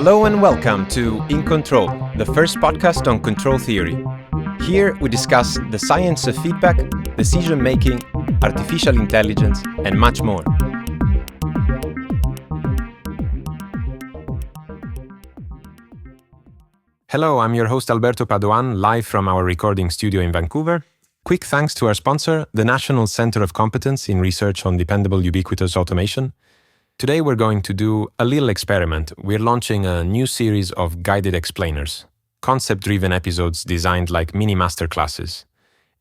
Hello and welcome to inControl, the first podcast on control theory. Here we discuss the science of feedback, decision-making, artificial intelligence, and much more. Hello, I'm your host Alberto Padoan, live from our recording studio in Vancouver. Quick thanks to our sponsor, the National Centre of Competence in Research on Dependable Ubiquitous Automation. Today we're going to do a little experiment. We're launching a new series of guided explainers, concept-driven episodes designed like mini masterclasses.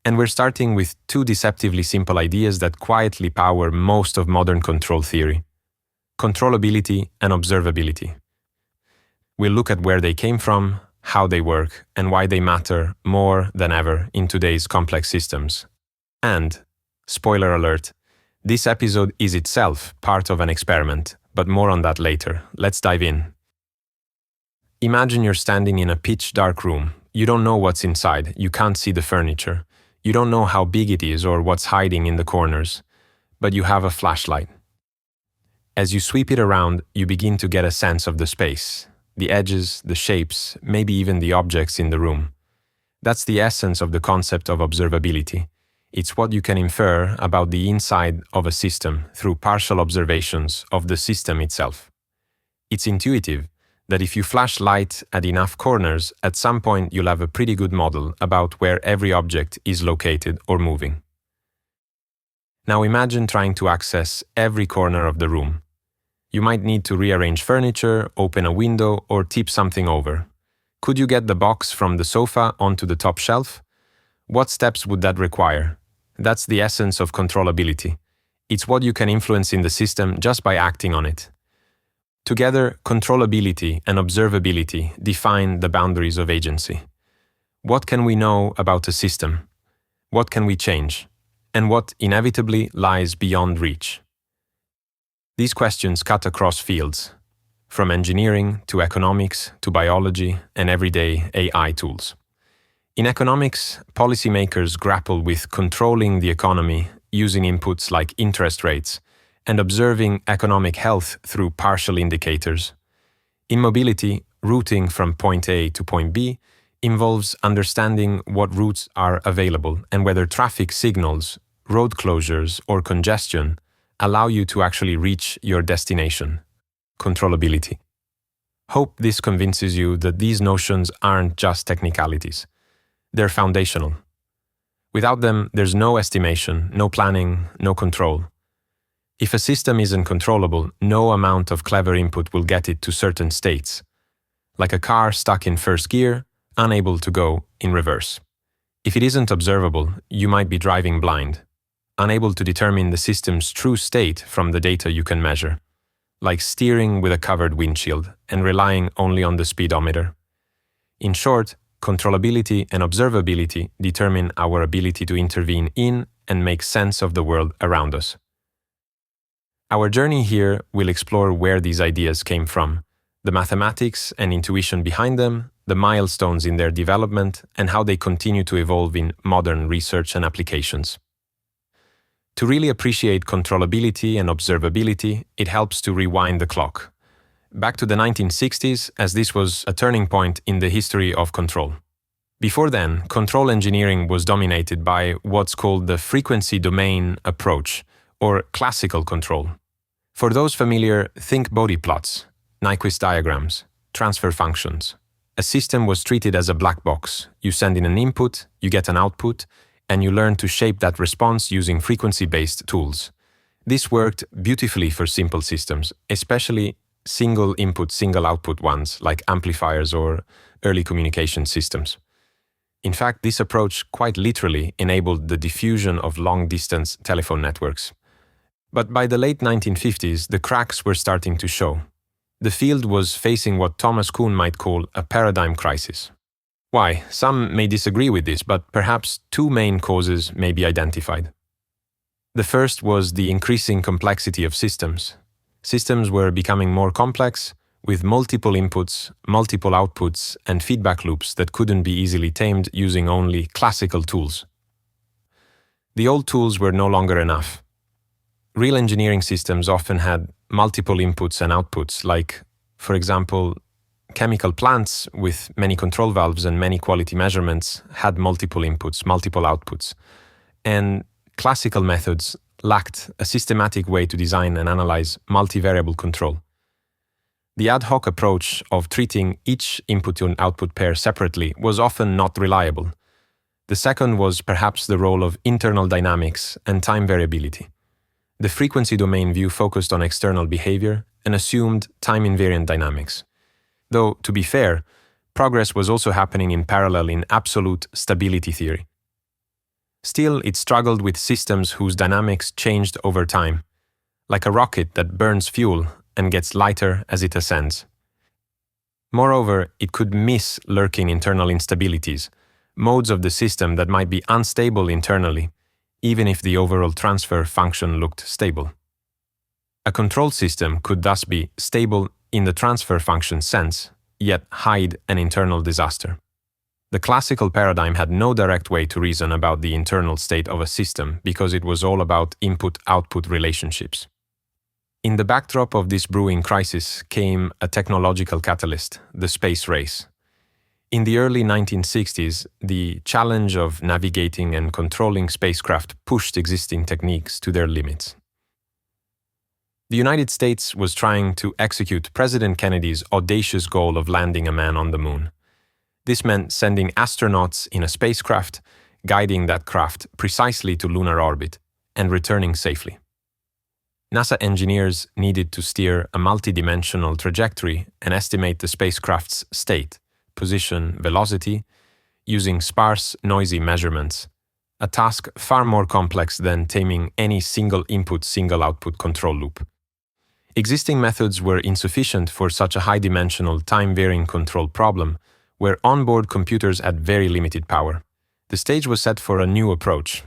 And we're starting with two deceptively simple ideas that quietly power most of modern control theory: controllability and observability. We'll look at where they came from, how they work, and why they matter more than ever in today's complex systems. And, spoiler alert, this episode is itself part of an experiment, but more on that later. Let's dive in. Imagine you're standing in a pitch-dark room. You don't know what's inside. You can't see the furniture. You don't know how big it is or what's hiding in the corners. But you have a flashlight. As you sweep it around, you begin to get a sense of the space, the edges, the shapes, maybe even the objects in the room. That's the essence of the concept of observability. It's what you can infer about the inside of a system through partial observations of the system itself. It's intuitive that if you flash light at enough corners, at some point you'll have a pretty good model about where every object is located or moving. Now imagine trying to access every corner of the room. You might need to rearrange furniture, open a window, or tip something over. Could you get the box from the sofa onto the top shelf? What steps would that require? That's the essence of controllability. It's what you can influence in the system just by acting on it. Together, controllability and observability define the boundaries of agency. What can we know about a system? What can we change? And what inevitably lies beyond reach? These questions cut across fields, from engineering to economics to biology and everyday AI tools. In economics, policymakers grapple with controlling the economy using inputs like interest rates and observing economic health through partial indicators. In mobility, routing from point A to point B involves understanding what routes are available and whether traffic signals, road closures, or congestion allow you to actually reach your destination. Controllability. Hope this convinces you that these notions aren't just technicalities. They're foundational. Without them, there's no estimation, no planning, no control. If a system isn't controllable, no amount of clever input will get it to certain states. Like a car stuck in first gear, unable to go in reverse. If it isn't observable, you might be driving blind, unable to determine the system's true state from the data you can measure. Like steering with a covered windshield and relying only on the speedometer. In short, controllability and observability determine our ability to intervene in and make sense of the world around us. Our journey here will explore where these ideas came from, the mathematics and intuition behind them, the milestones in their development, and how they continue to evolve in modern research and applications. To really appreciate controllability and observability, it helps to rewind the clock. Back to the 1960s, as this was a turning point in the history of control. Before then, control engineering was dominated by what's called the frequency domain approach, or classical control. For those familiar, think Bode plots, Nyquist diagrams, transfer functions. A system was treated as a black box. You send in an input, you get an output, and you learn to shape that response using frequency-based tools. This worked beautifully for simple systems, especially single input, single output ones like amplifiers or early communication systems. In fact, this approach quite literally enabled the diffusion of long-distance telephone networks. But by the late 1950s, the cracks were starting to show. The field was facing what Thomas Kuhn might call a paradigm crisis. Why? Some may disagree with this, but perhaps two main causes may be identified. The first was the increasing complexity of systems. Systems were becoming more complex, with multiple inputs, multiple outputs, and feedback loops that couldn't be easily tamed using only classical tools. The old tools were no longer enough. Real engineering systems often had multiple inputs and outputs, like, for example, chemical plants with many control valves and many quality measurements had multiple inputs, multiple outputs. And classical methods lacked a systematic way to design and analyze multivariable control. The ad hoc approach of treating each input and output pair separately was often not reliable. The second was perhaps the role of internal dynamics and time variability. The frequency domain view focused on external behavior and assumed time-invariant dynamics. Though, to be fair, progress was also happening in parallel in absolute stability theory. Still, it struggled with systems whose dynamics changed over time, like a rocket that burns fuel and gets lighter as it ascends. Moreover, it could miss lurking internal instabilities, modes of the system that might be unstable internally, even if the overall transfer function looked stable. A control system could thus be stable in the transfer function sense, yet hide an internal disaster. The classical paradigm had no direct way to reason about the internal state of a system because it was all about input-output relationships. In the backdrop of this brewing crisis came a technological catalyst, the space race. In the early 1960s, the challenge of navigating and controlling spacecraft pushed existing techniques to their limits. The United States was trying to execute President Kennedy's audacious goal of landing a man on the moon. This meant sending astronauts in a spacecraft, guiding that craft precisely to lunar orbit, and returning safely. NASA engineers needed to steer a multidimensional trajectory and estimate the spacecraft's state, position, velocity, using sparse, noisy measurements, a task far more complex than taming any single input, single output control loop. Existing methods were insufficient for such a high-dimensional, time-varying control problem, where onboard computers had very limited power. The stage was set for a new approach.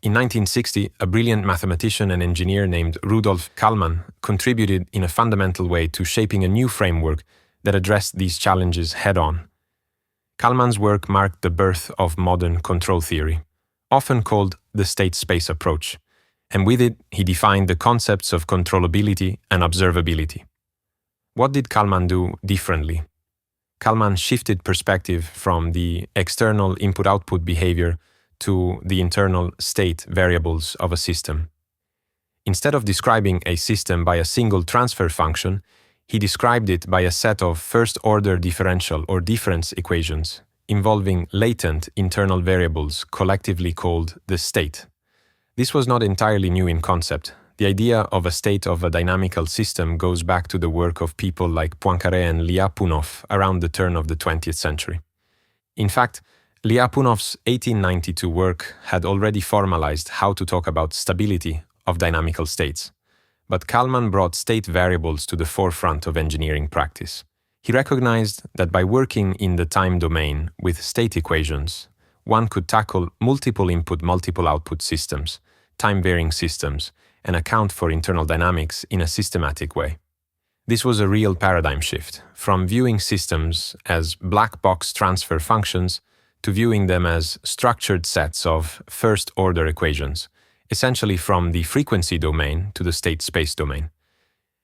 In 1960, a brilliant mathematician and engineer named Rudolf Kalman contributed in a fundamental way to shaping a new framework that addressed these challenges head-on. Kálmán's work marked the birth of modern control theory, often called the state-space approach, and with it, he defined the concepts of controllability and observability. What did Kálmán do differently? Kálmán shifted perspective from the external input-output behavior to the internal state variables of a system. Instead of describing a system by a single transfer function, he described it by a set of first-order differential or difference equations involving latent internal variables collectively called the state. This was not entirely new in concept. The idea of a state of a dynamical system goes back to the work of people like Poincaré and Lyapunov around the turn of the 20th century. In fact, Lyapunov's 1892 work had already formalized how to talk about stability of dynamical states. But Kálmán brought state variables to the forefront of engineering practice. He recognized that by working in the time domain with state equations, one could tackle multiple input, multiple output systems, time-varying systems, and account for internal dynamics in a systematic way. This was a real paradigm shift, from viewing systems as black box transfer functions to viewing them as structured sets of first-order equations, essentially from the frequency domain to the state-space domain.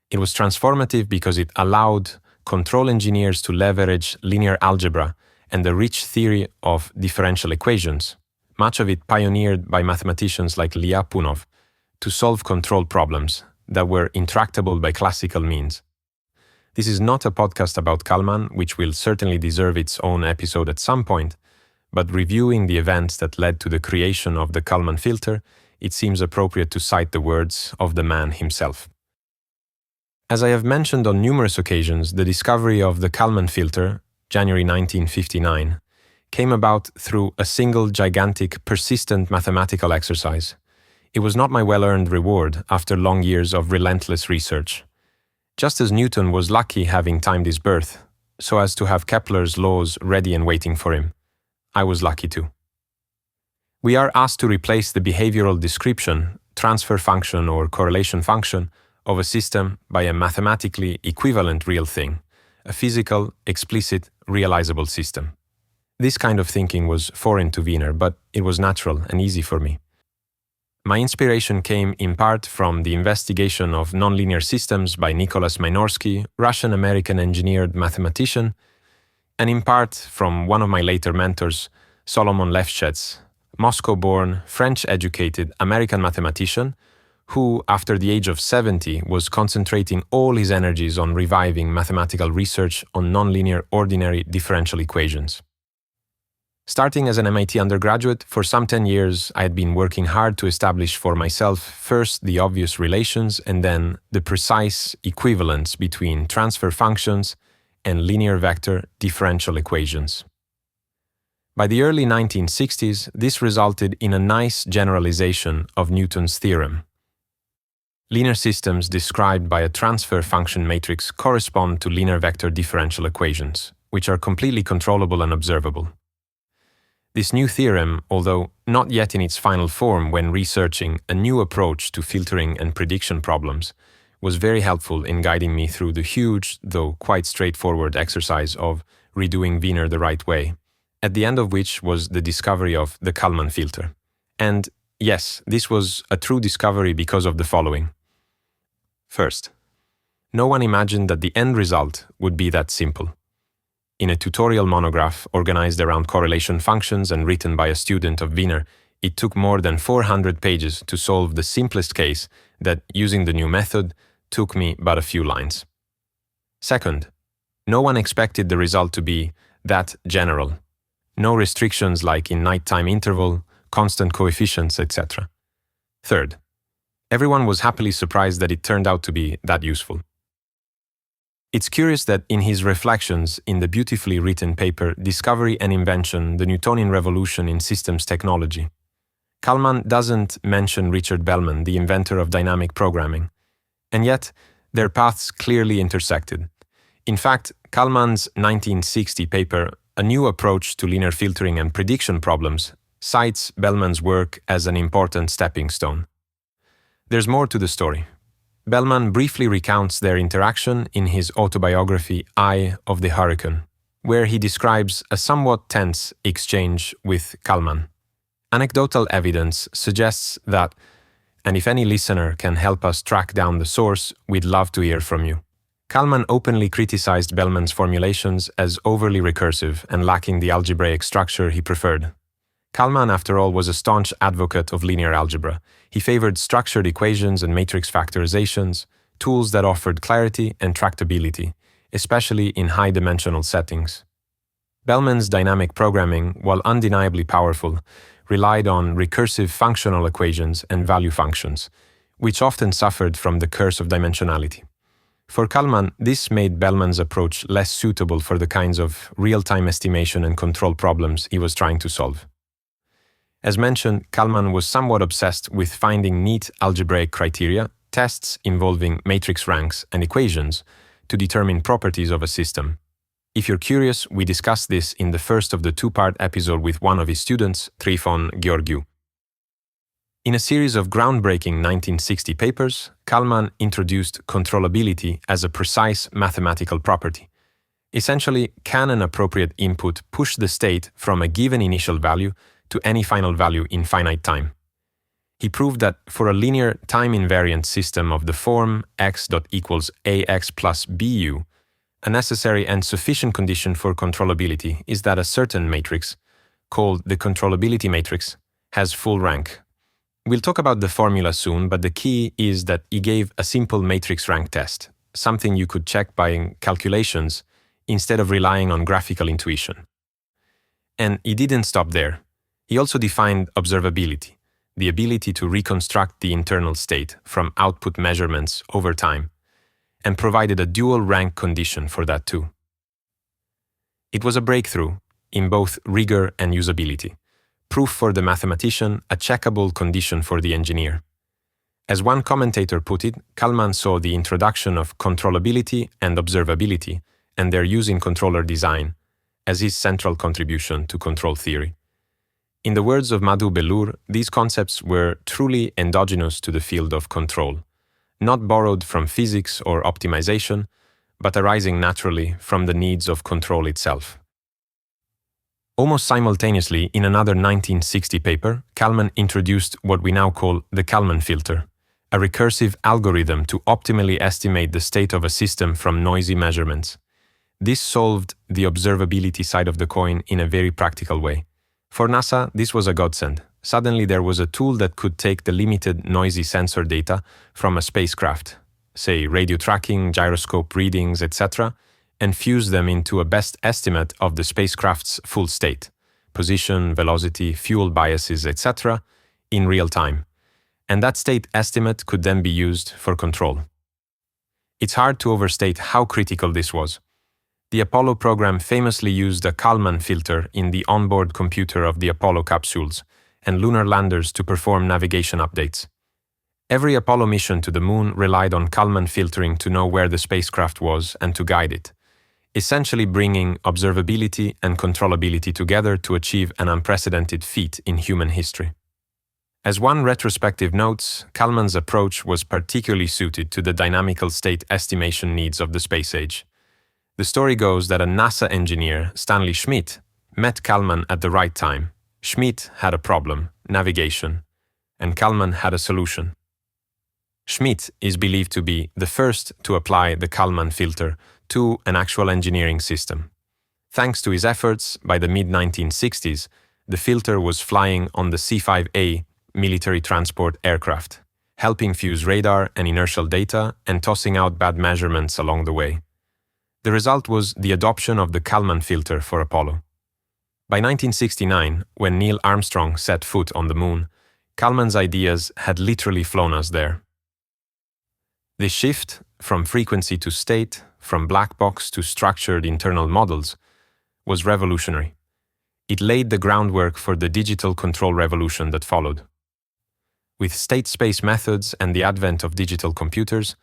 It was transformative because it allowed control engineers to leverage linear algebra and the rich theory of differential equations, much of it pioneered by mathematicians like Lyapunov, to solve control problems that were intractable by classical means. This is not a podcast about Kálmán, which will certainly deserve its own episode at some point, but reviewing the events that led to the creation of the Kálmán filter, it seems appropriate to cite the words of the man himself. As I have mentioned on numerous occasions, the discovery of the Kálmán filter, January 1959, came about through a single gigantic, persistent mathematical exercise. It was not my well-earned reward after long years of relentless research. Just as Newton was lucky having timed his birth, so as to have Kepler's laws ready and waiting for him, I was lucky too. We are asked to replace the behavioral description, transfer function or correlation function of a system by a mathematically equivalent real thing, a physical, explicit, realizable system. This kind of thinking was foreign to Wiener, but it was natural and easy for me. My inspiration came in part from the investigation of nonlinear systems by Nicholas Minorski, Russian-American engineered mathematician, and in part from one of my later mentors, Solomon Lefschetz, Moscow-born, French-educated American mathematician who, after the age of 70, was concentrating all his energies on reviving mathematical research on nonlinear ordinary differential equations. Starting as an MIT undergraduate, for some 10 years I had been working hard to establish for myself first the obvious relations and then the precise equivalence between transfer functions and linear vector differential equations. By the early 1960s, this resulted in a nice generalization of Newton's theorem. Linear systems described by a transfer function matrix correspond to linear vector differential equations, which are completely controllable and observable. This new theorem, although not yet in its final form when researching a new approach to filtering and prediction problems, was very helpful in guiding me through the huge, though quite straightforward exercise of redoing Wiener the right way, at the end of which was the discovery of the Kalman filter. And yes, this was a true discovery because of the following. First, no one imagined that the end result would be that simple. In a tutorial monograph organized around correlation functions and written by a student of Wiener, it took more than 400 pages to solve the simplest case that, using the new method, took me but a few lines. Second, no one expected the result to be that general. No restrictions like in nighttime interval, constant coefficients, etc. Third, everyone was happily surprised that it turned out to be that useful. It's curious that in his reflections in the beautifully written paper Discovery and Invention, the Newtonian Revolution in Systems Technology, Kálmán doesn't mention Richard Bellman, the inventor of dynamic programming, and yet their paths clearly intersected. In fact, Kálmán's 1960 paper, A New Approach to Linear Filtering and Prediction Problems, cites Bellman's work as an important stepping stone. There's more to the story. Bellman briefly recounts their interaction in his autobiography Eye of the Hurricane, where he describes a somewhat tense exchange with Kálmán. Anecdotal evidence suggests that, and if any listener can help us track down the source, we'd love to hear from you. Kálmán openly criticized Bellman's formulations as overly recursive and lacking the algebraic structure he preferred. Kálmán, after all, was a staunch advocate of linear algebra. He favored structured equations and matrix factorizations, tools that offered clarity and tractability, especially in high-dimensional settings. Bellman's dynamic programming, while undeniably powerful, relied on recursive functional equations and value functions, which often suffered from the curse of dimensionality. For Kálmán, this made Bellman's approach less suitable for the kinds of real-time estimation and control problems he was trying to solve. As mentioned, Kálmán was somewhat obsessed with finding neat algebraic criteria, tests involving matrix ranks and equations, to determine properties of a system. If you're curious, we discussed this in the first of the two-part episode with one of his students, Trifon Georgiou. In a series of groundbreaking 1960 papers, Kálmán introduced controllability as a precise mathematical property. Essentially, can an appropriate input push the state from a given initial value to any final value in finite time? He proved that for a linear time-invariant system of the form x.equals ax plus bu, a necessary and sufficient condition for controllability is that a certain matrix, called the controllability matrix, has full rank. We'll talk about the formula soon, but the key is that he gave a simple matrix rank test, something you could check by calculations instead of relying on graphical intuition. And he didn't stop there. He also defined observability, the ability to reconstruct the internal state from output measurements over time, and provided a dual rank condition for that too. It was a breakthrough in both rigor and usability, proof for the mathematician, a checkable condition for the engineer. As one commentator put it, Kálmán saw the introduction of controllability and observability and their use in controller design as his central contribution to control theory. In the words of Madhu Bellur, these concepts were truly endogenous to the field of control, not borrowed from physics or optimization, but arising naturally from the needs of control itself. Almost simultaneously, in another 1960 paper, Kalman introduced what we now call the Kalman filter, a recursive algorithm to optimally estimate the state of a system from noisy measurements. This solved the observability side of the coin in a very practical way. For NASA, this was a godsend. Suddenly there was a tool that could take the limited noisy sensor data from a spacecraft, say radio tracking, gyroscope readings, etc., and fuse them into a best estimate of the spacecraft's full state, position, velocity, fuel biases, etc., in real time. And that state estimate could then be used for control. It's hard to overstate how critical this was. The Apollo program famously used a Kalman filter in the onboard computer of the Apollo capsules and lunar landers to perform navigation updates. Every Apollo mission to the moon relied on Kalman filtering to know where the spacecraft was and to guide it, essentially bringing observability and controllability together to achieve an unprecedented feat in human history. As one retrospective notes, Kalman's approach was particularly suited to the dynamical state estimation needs of the space age. The story goes that a NASA engineer, Stanley Schmidt, met Kalman at the right time. Schmidt had a problem, navigation, and Kalman had a solution. Schmidt is believed to be the first to apply the Kalman filter to an actual engineering system. Thanks to his efforts, by the mid-1960s, the filter was flying on the C-5A military transport aircraft, helping fuse radar and inertial data and tossing out bad measurements along the way. The result was the adoption of the Kalman filter for Apollo. By 1969, when Neil Armstrong set foot on the moon, Kalman's ideas had literally flown us there. This shift, from frequency to state, from black box to structured internal models, was revolutionary. It laid the groundwork for the digital control revolution that followed. With state-space methods and the advent of digital computers,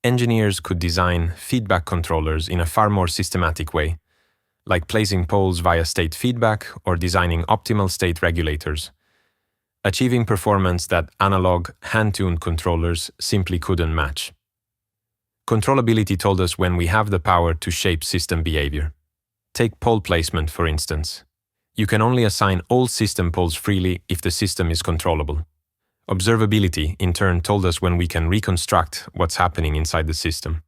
engineers could design feedback controllers in a far more systematic way, like placing poles via state feedback or designing optimal state regulators, achieving performance that analog, hand-tuned controllers simply couldn't match. Controllability told us when we have the power to shape system behavior. Take pole placement, for instance. You can only assign all system poles freely if the system is controllable. Observability, in turn, told us when we can reconstruct what's happening inside the system.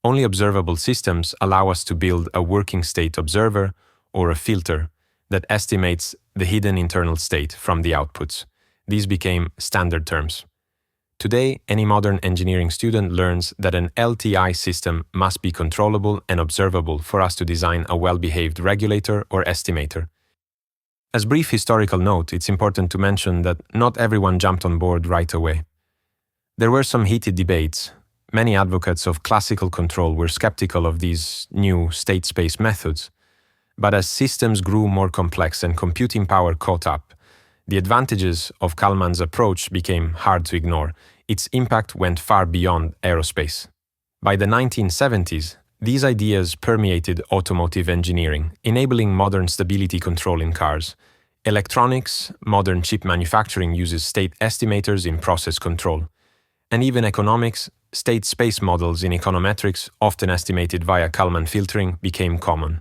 Only observable systems allow us to build a working state observer or a filter that estimates the hidden internal state from the outputs. These became standard terms. Today, any modern engineering student learns that an LTI system must be controllable and observable for us to design a well-behaved regulator or estimator. As a brief historical note, it's important to mention that not everyone jumped on board right away. There were some heated debates. Many advocates of classical control were skeptical of these new state-space methods. But as systems grew more complex and computing power caught up, the advantages of Kalman's approach became hard to ignore. Its impact went far beyond aerospace. By the 1970s, these ideas permeated automotive engineering, enabling modern stability control in cars. Electronics, modern chip manufacturing uses state estimators in process control. And even economics, state-space models in econometrics, often estimated via Kalman filtering, became common.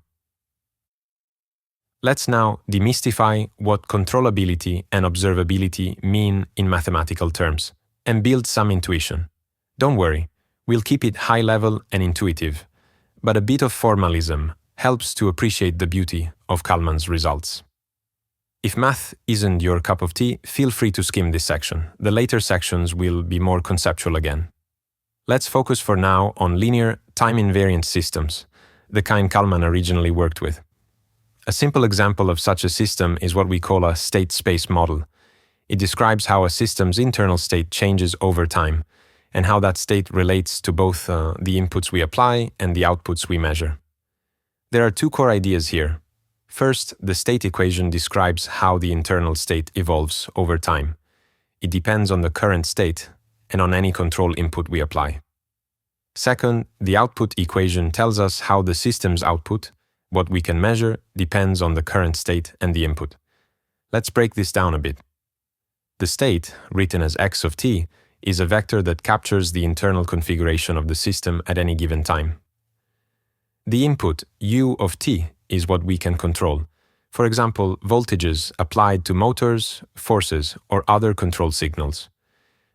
Let's now demystify what controllability and observability mean in mathematical terms, and build some intuition. Don't worry, we'll keep it high-level and intuitive, but a bit of formalism helps to appreciate the beauty of Kalman's results. If math isn't your cup of tea, feel free to skim this section. The later sections will be more conceptual again. Let's focus for now on linear, time-invariant systems, the kind Kalman originally worked with. A simple example of such a system is what we call a state-space model. It describes how a system's internal state changes over time, and how that state relates to both the inputs we apply and the outputs we measure. There are two core ideas here. First, the state equation describes how the internal state evolves over time. It depends on the current state and on any control input we apply. Second, the output equation tells us how the system's output, what we can measure, depends on the current state and the input. Let's break this down a bit. The state, written as x of t, is a vector that captures the internal configuration of the system at any given time. The input, u of t, is what we can control. For example, voltages applied to motors, forces, or other control signals.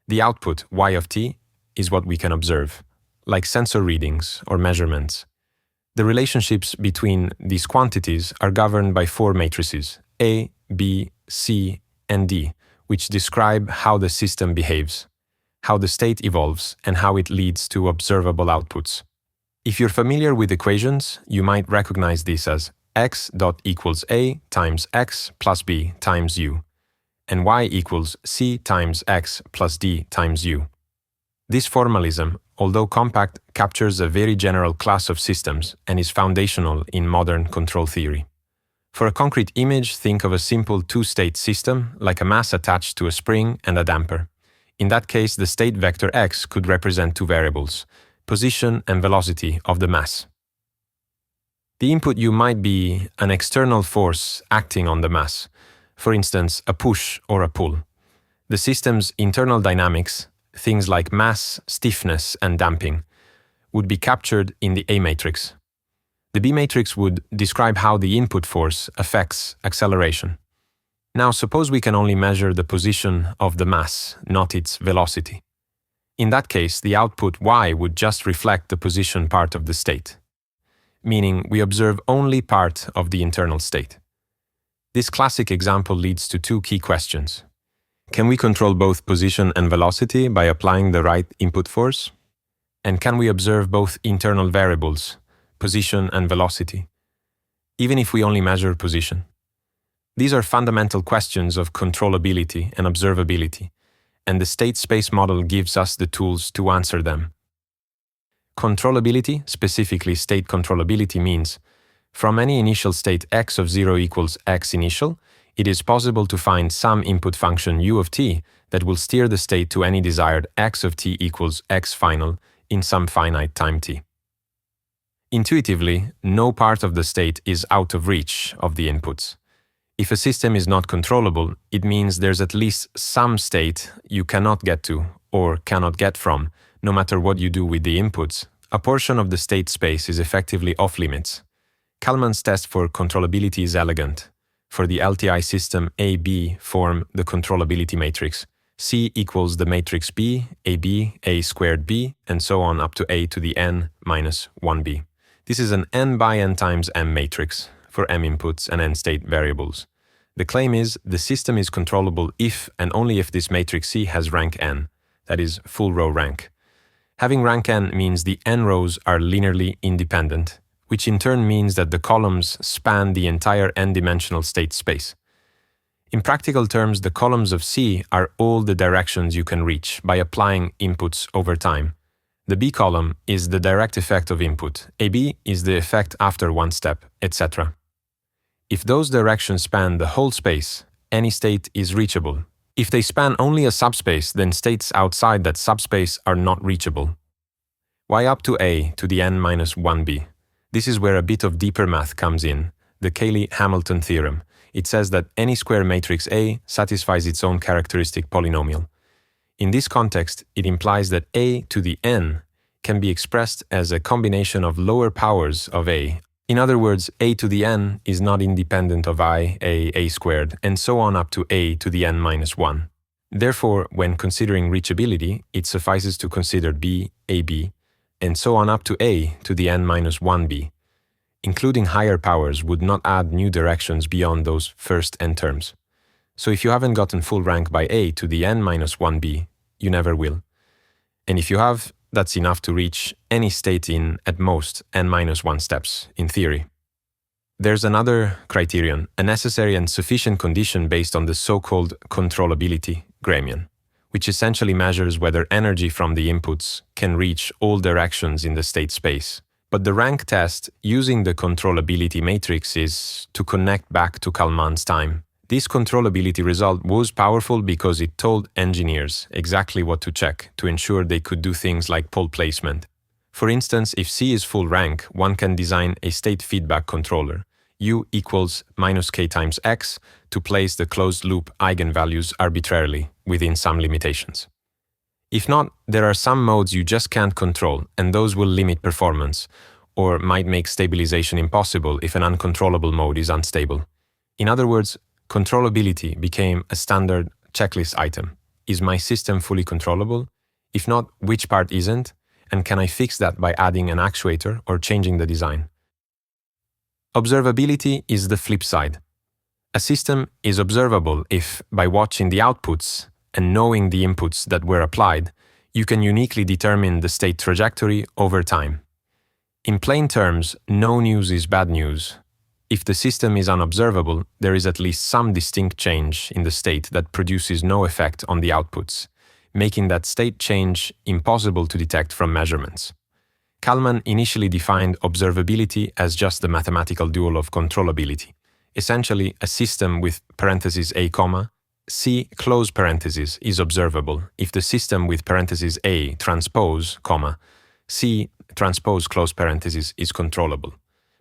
The output, y of t, is what we can observe, like sensor readings or measurements. The relationships between these quantities are governed by four matrices, A, B, C, and D, which describe how the system behaves, how the state evolves, and how it leads to observable outputs. If you're familiar with equations, you might recognize this as x dot equals A times x plus B times U, and y equals C times x plus D times U. This formalism, although compact, captures a very general class of systems and is foundational in modern control theory. For a concrete image, think of a simple two-state system, like a mass attached to a spring and a damper. In that case, the state vector x could represent two variables, position and velocity of the mass. The input U might be an external force acting on the mass, for instance, a push or a pull. The system's internal dynamics, things like mass, stiffness, and damping, would be captured in the A matrix. The B matrix would describe how the input force affects acceleration. Now, suppose we can only measure the position of the mass, not its velocity. In that case, the output y would just reflect the position part of the state, meaning we observe only part of the internal state. This classic example leads to two key questions. Can we control both position and velocity by applying the right input force? And can we observe both internal variables, position and velocity, even if we only measure position? These are fundamental questions of controllability and observability, and the state space model gives us the tools to answer them. Controllability, specifically state controllability, means from any initial state x of 0 equals x initial, it is possible to find some input function u of t that will steer the state to any desired x of t equals x final in some finite time t. Intuitively, no part of the state is out of reach of the inputs. If a system is not controllable, it means there's at least some state you cannot get to or cannot get from, no matter what you do with the inputs. A portion of the state space is effectively off-limits. Kálmán's test for controllability is elegant. For the LTI system AB form the controllability matrix. C equals the matrix B, AB, A squared B, and so on up to A to the n minus 1b. This is an n by n times m matrix for m inputs and n state variables. The claim is the system is controllable if and only if this matrix C has rank n, that is, full row rank. Having rank n means the n rows are linearly independent, which in turn means that the columns span the entire n-dimensional state space. In practical terms, the columns of C are all the directions you can reach by applying inputs over time. The B column is the direct effect of input, AB is the effect after one step, etc. If those directions span the whole space, any state is reachable. If they span only a subspace, then states outside that subspace are not reachable. Y up to A to the n minus 1b. This is where a bit of deeper math comes in, the Cayley-Hamilton theorem. It says that any square matrix A satisfies its own characteristic polynomial. In this context, it implies that A to the n can be expressed as a combination of lower powers of A. In other words, A to the n is not independent of A squared, and so on up to A to the n minus 1. Therefore, when considering reachability, it suffices to consider B, AB, and so on up to A to the n minus 1b. Including higher powers would not add new directions beyond those first n terms. So if you haven't gotten full rank by A to the n minus 1b, you never will. And if you have, that's enough to reach any state in, at most, n minus 1 steps, in theory. There's another criterion, a necessary and sufficient condition based on the so-called controllability gradient, which essentially measures whether energy from the inputs can reach all directions in the state space. But the rank test using the controllability matrix is to connect back to Kálmán's time. This controllability result was powerful because it told engineers exactly what to check to ensure they could do things like pole placement. For instance, if C is full rank, one can design a state feedback controller, U equals minus k times x, to place the closed-loop eigenvalues arbitrarily within some limitations. If not, there are some modes you just can't control, and those will limit performance, or might make stabilization impossible if an uncontrollable mode is unstable. In other words, controllability became a standard checklist item. Is my system fully controllable? If not, which part isn't? And can I fix that by adding an actuator or changing the design? Observability is the flip side. A system is observable if, by watching the outputs and knowing the inputs that were applied, you can uniquely determine the state trajectory over time. In plain terms, no news is bad news. If the system is unobservable, there is at least some distinct change in the state that produces no effect on the outputs, making that state change impossible to detect from measurements. Kalman initially defined observability as just the mathematical dual of controllability, essentially a system with parentheses a comma, C close parentheses is observable if the system with parentheses A transpose, comma, C transpose close parentheses is controllable.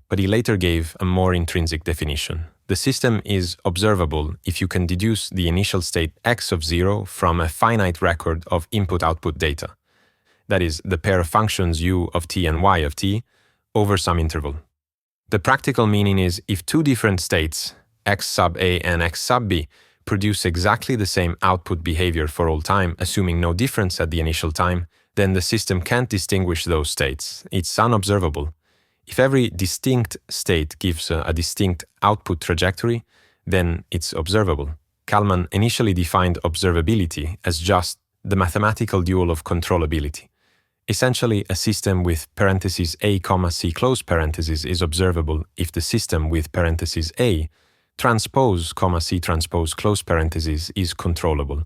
But he later gave a more intrinsic definition. The system is observable if you can deduce the initial state x of 0 from a finite record of input-output data. That is, the pair of functions u of t and y of t over some interval. The practical meaning is if two different states, x sub a and x sub b, produce exactly the same output behavior for all time, assuming no difference at the initial time, then the system can't distinguish those states. It's unobservable. If every distinct state gives a distinct output trajectory, then it's observable. Kalman initially defined observability as just the mathematical dual of controllability. Essentially, a system with parentheses a comma c close parentheses is observable if the system with parentheses a transpose comma c transpose close parentheses is controllable.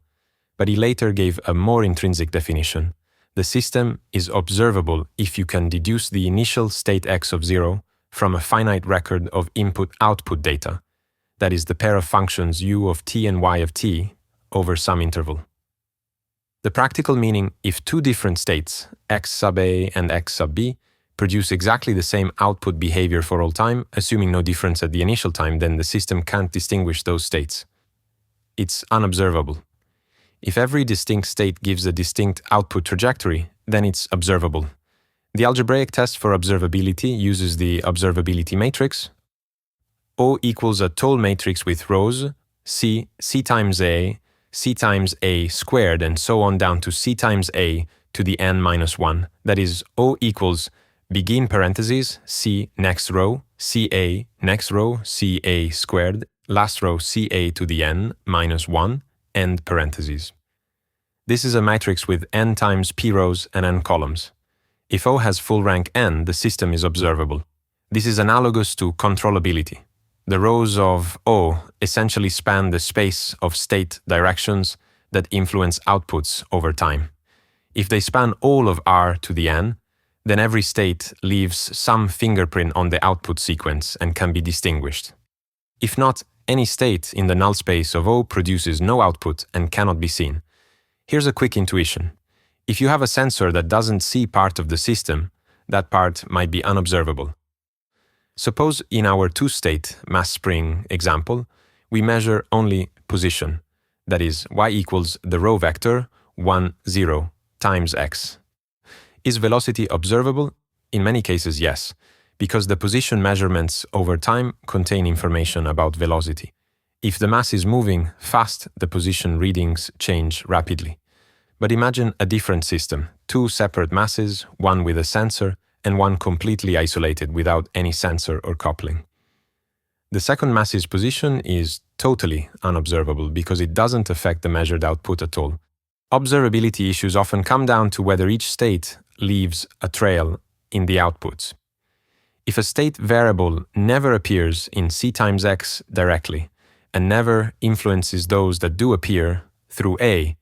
But he later gave a more intrinsic definition. The system is observable if you can deduce the initial state x of 0 from a finite record of input-output data, that is the pair of functions u of t and y of t over some interval. The practical meaning, if two different states, x sub a and x sub b, produce exactly the same output behavior for all time, assuming no difference at the initial time, then the system can't distinguish those states. It's unobservable. If every distinct state gives a distinct output trajectory, then it's observable. The algebraic test for observability uses the observability matrix. O equals a tall matrix with rows, C times A squared, and so on down to C times A to the n minus 1. That is, O equals begin parentheses, C next row, CA next row, CA squared, last row CA to the n minus 1, end parentheses. This is a matrix with n times p rows and n columns. If O has full rank n, the system is observable. This is analogous to controllability. The rows of O essentially span the space of state directions that influence outputs over time. If they span all of R to the n, then every state leaves some fingerprint on the output sequence and can be distinguished. If not, any state in the null space of O produces no output and cannot be seen. Here's a quick intuition. If you have a sensor that doesn't see part of the system, that part might be unobservable. Suppose in our two-state mass spring example, we measure only position, that is, y equals the row vector 1, 0 times x. Is velocity observable? In many cases, yes, because the position measurements over time contain information about velocity. If the mass is moving fast, the position readings change rapidly. But imagine a different system, two separate masses, one with a sensor, and one completely isolated without any sensor or coupling. The second mass's position is totally unobservable because it doesn't affect the measured output at all. Observability issues often come down to whether each state leaves a trail in the outputs. If a state variable never appears in C times x directly and never influences those that do appear through A,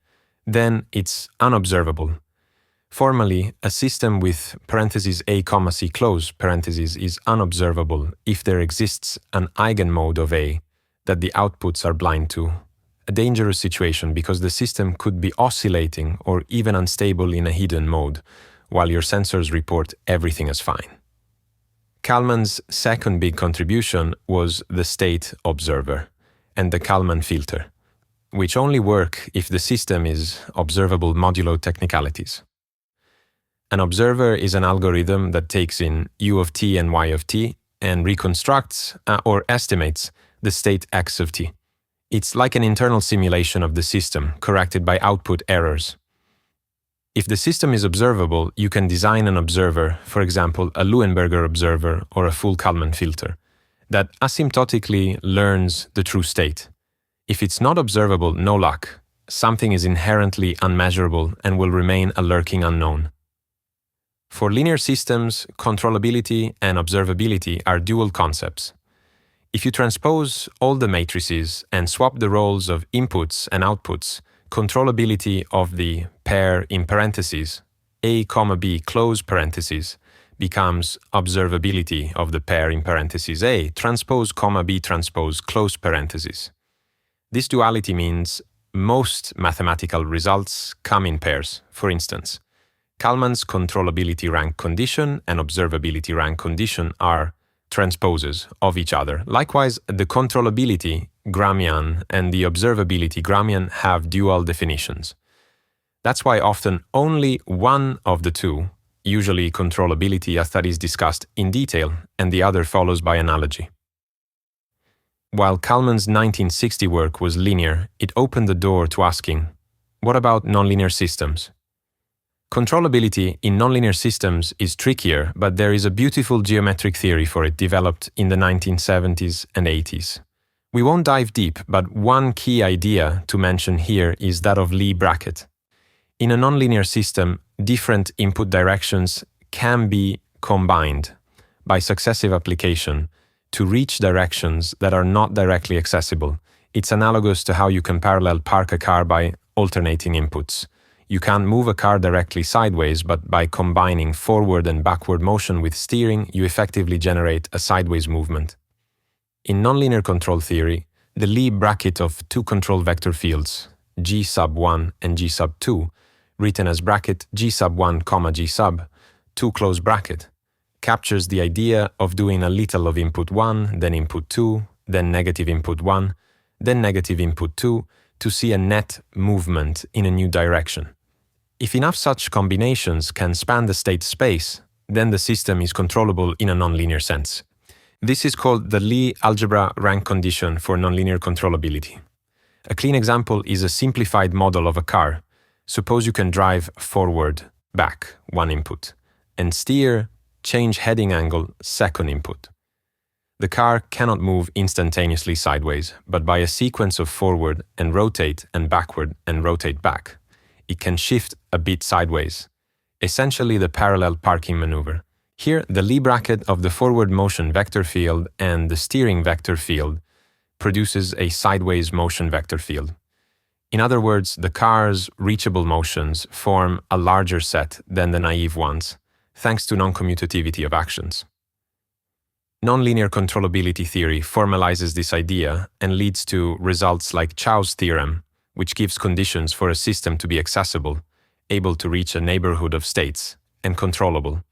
then it's unobservable. Formally, a system with parentheses a comma c close parentheses is unobservable if there exists an eigenmode of A that the outputs are blind to. A dangerous situation because the system could be oscillating or even unstable in a hidden mode, while your sensors report everything as fine. Kalman's second big contribution was the state observer and the Kalman filter, which only work if the system is observable modulo technicalities. An observer is an algorithm that takes in u of t and y of t and reconstructs or estimates the state x of t. It's like an internal simulation of the system, corrected by output errors. If the system is observable, you can design an observer, for example, a Leuenberger observer or a full Kalman filter, that asymptotically learns the true state. If it's not observable, no luck. Something is inherently unmeasurable and will remain a lurking unknown. For linear systems, controllability and observability are dual concepts. If you transpose all the matrices and swap the roles of inputs and outputs, controllability of the pair in parentheses, A, B, close parentheses, becomes observability of the pair in parentheses A, transpose, B, transpose, close parentheses. This duality means most mathematical results come in pairs. For instance, Kálmán's controllability rank condition and observability rank condition are transposes of each other. Likewise, the controllability Gramian and the observability Gramian have dual definitions. That's why often only one of the two, usually controllability as that is discussed in detail, and the other follows by analogy. While Kálmán's 1960 work was linear, it opened the door to asking, what about nonlinear systems? Controllability in nonlinear systems is trickier, but there is a beautiful geometric theory for it developed in the 1970s and 80s. We won't dive deep, but one key idea to mention here is that of Lie bracket. In a nonlinear system, different input directions can be combined by successive application to reach directions that are not directly accessible. It's analogous to how you can parallel park a car by alternating inputs. You can't move a car directly sideways, but by combining forward and backward motion with steering, you effectively generate a sideways movement. In nonlinear control theory, the Lie bracket of two control vector fields, G sub 1 and G sub 2, written as bracket G sub 1, G sub 2 close bracket, captures the idea of doing a little of input 1, then input 2, then negative input 1, then negative input 2, to see a net movement in a new direction. If enough such combinations can span the state space, then the system is controllable in a nonlinear sense. This is called the Lie algebra rank condition for nonlinear controllability. A clean example is a simplified model of a car. Suppose you can drive forward, back, one input, and steer, change heading angle, second input. The car cannot move instantaneously sideways, but by a sequence of forward and rotate and backward and rotate back, it can shift a bit sideways, essentially the parallel parking maneuver. Here, the Lie bracket of the forward motion vector field and the steering vector field produces a sideways motion vector field. In other words, the car's reachable motions form a larger set than the naive ones, thanks to non-commutativity of actions. Nonlinear controllability theory formalizes this idea and leads to results like Chow's theorem, which gives conditions for a system to be accessible, able to reach a neighborhood of states, and controllable.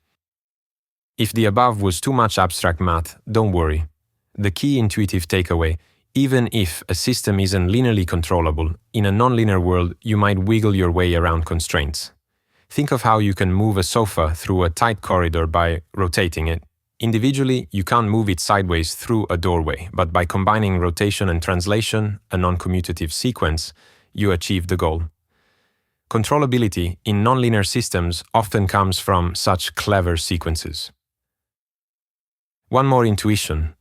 If the above was too much abstract math, don't worry. The key intuitive takeaway, even if a system isn't linearly controllable, in a nonlinear world you might wiggle your way around constraints. Think of how you can move a sofa through a tight corridor by rotating it. Individually, you can't move it sideways through a doorway, but by combining rotation and translation, a non-commutative sequence, you achieve the goal. Controllability in nonlinear systems often comes from such clever sequences. One more intuition.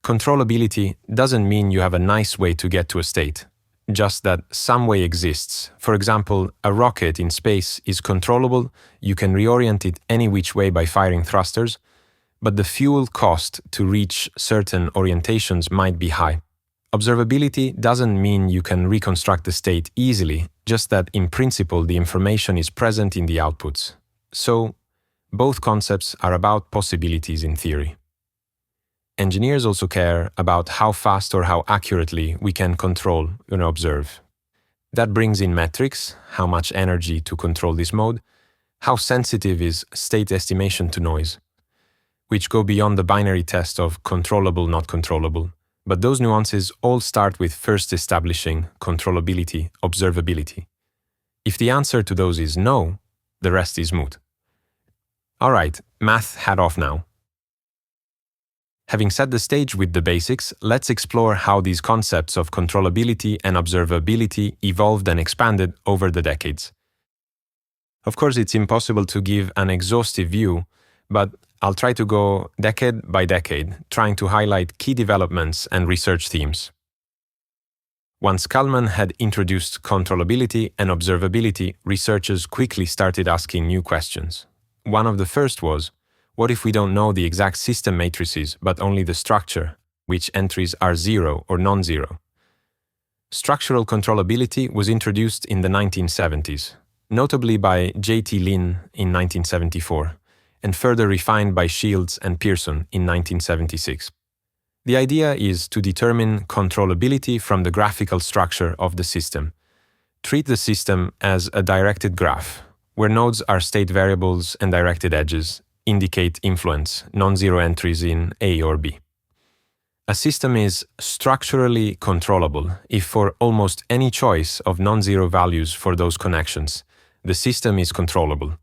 Controllability doesn't mean you have a nice way to get to a state, just that some way exists. For example, a rocket in space is controllable, you can reorient it any which way by firing thrusters, but the fuel cost to reach certain orientations might be high. Observability doesn't mean you can reconstruct the state easily, just that in principle the information is present in the outputs. So, both concepts are about possibilities in theory. Engineers also care about how fast or how accurately we can control and observe. That brings in metrics, how much energy to control this mode, how sensitive is state estimation to noise, which go beyond the binary test of controllable, not controllable. But those nuances all start with first establishing controllability, observability. If the answer to those is no, the rest is moot. All right, math hat off now. Having set the stage with the basics, let's explore how these concepts of controllability and observability evolved and expanded over the decades. Of course, it's impossible to give an exhaustive view, but I'll try to go decade by decade, trying to highlight key developments and research themes. Once Kalman had introduced controllability and observability, researchers quickly started asking new questions. One of the first was, what if we don't know the exact system matrices, but only the structure, which entries are zero or non-zero? Structural controllability was introduced in the 1970s, notably by J.T. Lin in 1974, and further refined by Shields and Pearson in 1976. The idea is to determine controllability from the graphical structure of the system. Treat the system as a directed graph, where nodes are state variables and directed edges indicate influence, non-zero entries in A or B. A system is structurally controllable if for almost any choice of non-zero values for those connections, the system is controllable.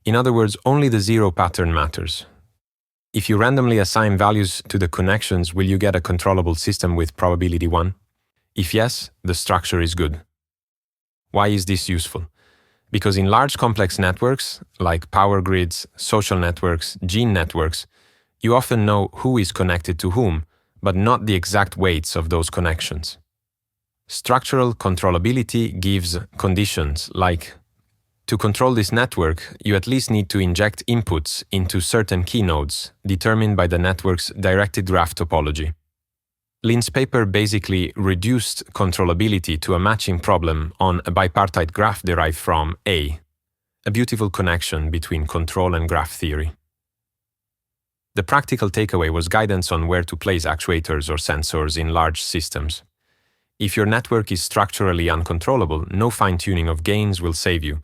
In other words, only the zero pattern matters. If you randomly assign values to the connections, will you get a controllable system with probability 1? If yes, the structure is good. Why is this useful? Because in large complex networks, like power grids, social networks, gene networks, you often know who is connected to whom, but not the exact weights of those connections. Structural controllability gives conditions like, to control this network, you at least need to inject inputs into certain key nodes, determined by the network's directed graph topology. Lin's paper basically reduced controllability to a matching problem on a bipartite graph derived from A, a beautiful connection between control and graph theory. The practical takeaway was guidance on where to place actuators or sensors in large systems. If your network is structurally uncontrollable, no fine-tuning of gains will save you.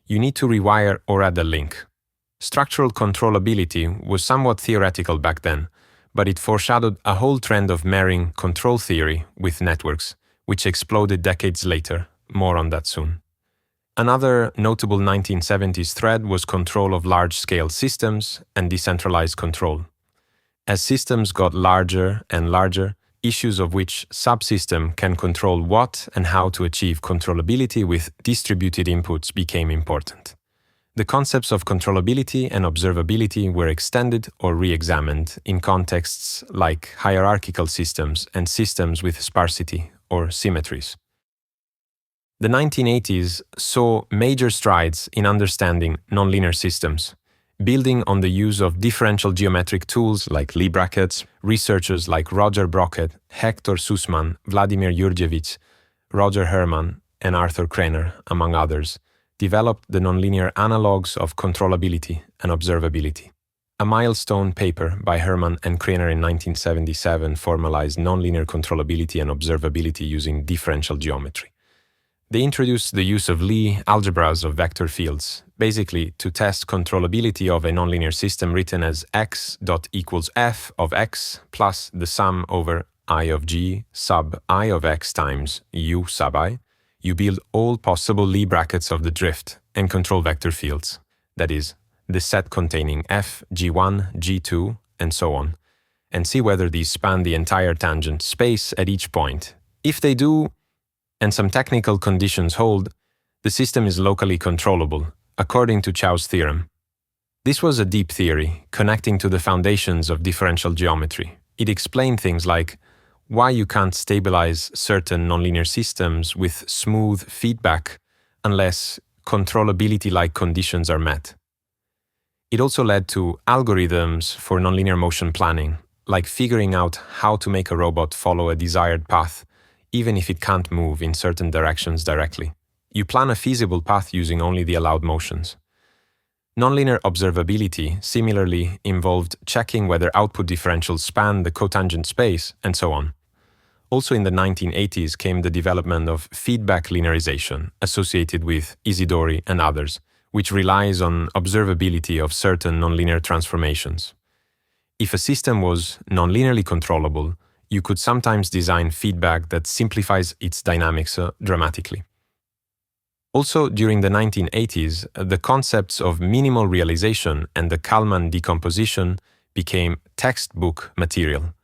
You need to rewire or add a link. Structural controllability was somewhat theoretical back then, but it foreshadowed a whole trend of marrying control theory with networks, which exploded decades later. More on that soon. Another notable 1970s thread was control of large-scale systems and decentralized control. As systems got larger and larger, issues of which subsystem can control what and how to achieve controllability with distributed inputs became important. The concepts of controllability and observability were extended or re-examined in contexts like hierarchical systems and systems with sparsity or symmetries. The 1980s saw major strides in understanding nonlinear systems. Building on the use of differential geometric tools like Lie brackets, researchers like Roger Brockett, Hector Sussman, Vladimir Jurjevic, Roger Herman, and Arthur Kreiner, among others, developed the nonlinear analogues of controllability and observability. A milestone paper by Herman and Kreiner in 1977 formalized nonlinear controllability and observability using differential geometry. They introduced the use of Lie algebras of vector fields, basically to test controllability of a nonlinear system written as x dot equals f of x plus the sum over I of g sub I of x times u sub I. You build all possible Lie brackets of the drift and control vector fields, that is, the set containing f, g1, g2, and so on, and see whether these span the entire tangent space at each point. If they do, and some technical conditions hold, the system is locally controllable, according to Chow's theorem. This was a deep theory, connecting to the foundations of differential geometry. It explained things like why you can't stabilize certain nonlinear systems with smooth feedback unless controllability-like conditions are met. It also led to algorithms for nonlinear motion planning, like figuring out how to make a robot follow a desired path, even if it can't move in certain directions directly. You plan a feasible path using only the allowed motions. Nonlinear observability similarly involved checking whether output differentials span the cotangent space, and so on. Also in the 1980s came the development of feedback linearization associated with Isidori and others, which relies on observability of certain nonlinear transformations. If a system was nonlinearly controllable, you could sometimes design feedback that simplifies its dynamics dramatically. Also, during the 1980s, the concepts of minimal realization and the Kalman decomposition became textbook material.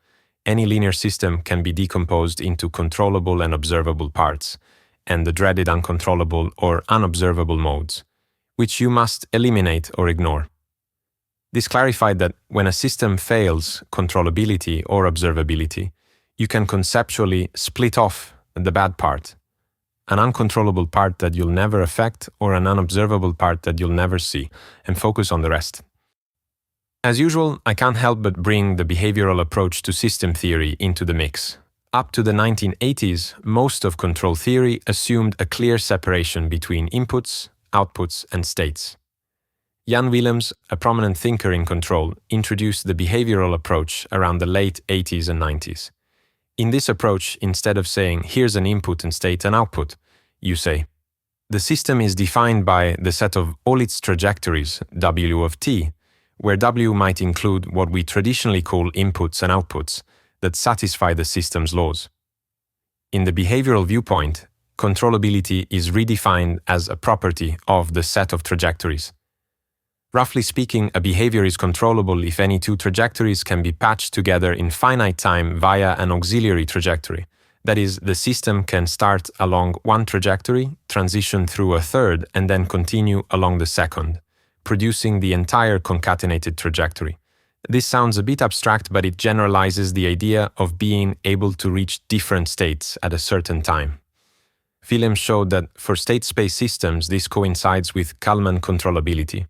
Any linear system can be decomposed into controllable and observable parts, and the dreaded uncontrollable or unobservable modes, which you must eliminate or ignore. This clarified that when a system fails controllability or observability, you can conceptually split off the bad part, an uncontrollable part that you'll never affect or an unobservable part that you'll never see, and focus on the rest. As usual, I can't help but bring the behavioral approach to system theory into the mix. Up to the 1980s, most of control theory assumed a clear separation between inputs, outputs, and states. Jan Willems, a prominent thinker in control, introduced the behavioral approach around the late 80s and 90s. In this approach, instead of saying, here's an input and state and output, you say, the system is defined by the set of all its trajectories, W of t, where W might include what we traditionally call inputs and outputs that satisfy the system's laws. In the behavioral viewpoint, controllability is redefined as a property of the set of trajectories. Roughly speaking, a behavior is controllable if any two trajectories can be patched together in finite time via an auxiliary trajectory. That is, the system can start along one trajectory, transition through a third, and then continue along the second, producing the entire concatenated trajectory. This sounds a bit abstract, but it generalizes the idea of being able to reach different states at a certain time. Willems showed that for state space systems, this coincides with Kalman controllability,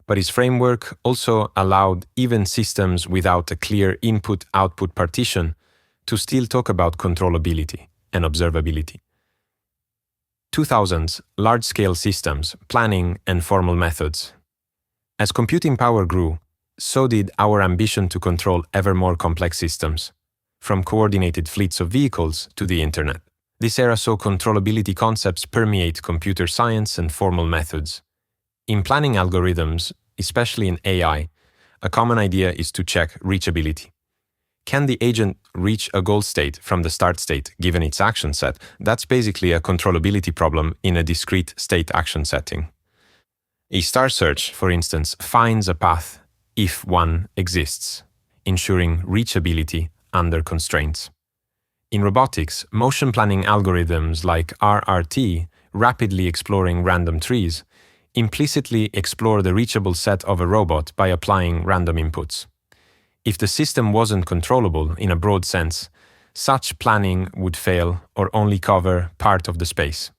but his framework also allowed even systems without a clear input-output partition to still talk about controllability and observability. 2000s, large-scale systems, planning, and formal methods. As computing power grew, so did our ambition to control ever more complex systems, from coordinated fleets of vehicles to the internet. This era saw controllability concepts permeate computer science and formal methods. In planning algorithms, especially in AI, a common idea is to check reachability. Can the agent reach a goal state from the start state given its action set? That's basically a controllability problem in a discrete state action setting. A star search, for instance, finds a path if one exists, ensuring reachability under constraints. In robotics, motion planning algorithms like RRT, rapidly exploring random trees, implicitly explore the reachable set of a robot by applying random inputs. If the system wasn't controllable in a broad sense, such planning would fail or only cover part of the space.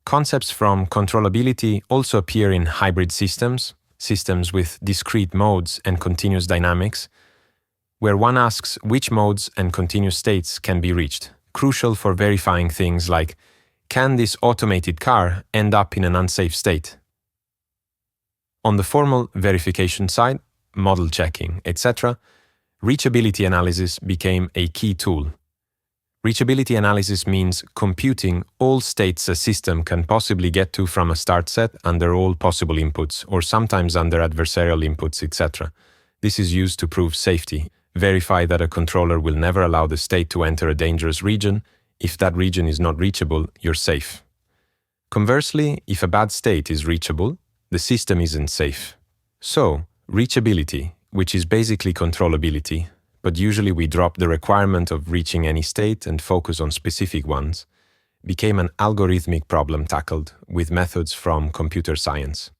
Concepts from controllability also appear in hybrid systems, systems with discrete modes and continuous dynamics, where one asks which modes and continuous states can be reached, crucial for verifying things like, can this automated car end up in an unsafe state? On the formal verification side, model checking, etc., reachability analysis became a key tool. Reachability analysis means computing all states a system can possibly get to from a start set under all possible inputs, or sometimes under adversarial inputs, etc. This is used to prove safety, verify that a controller will never allow the state to enter a dangerous region. If that region is not reachable, you're safe. Conversely, if a bad state is reachable, the system isn't safe. So, reachability, which is basically controllability, but usually we drop the requirement of reaching any state and focus on specific ones, became an algorithmic problem tackled with methods from computer science.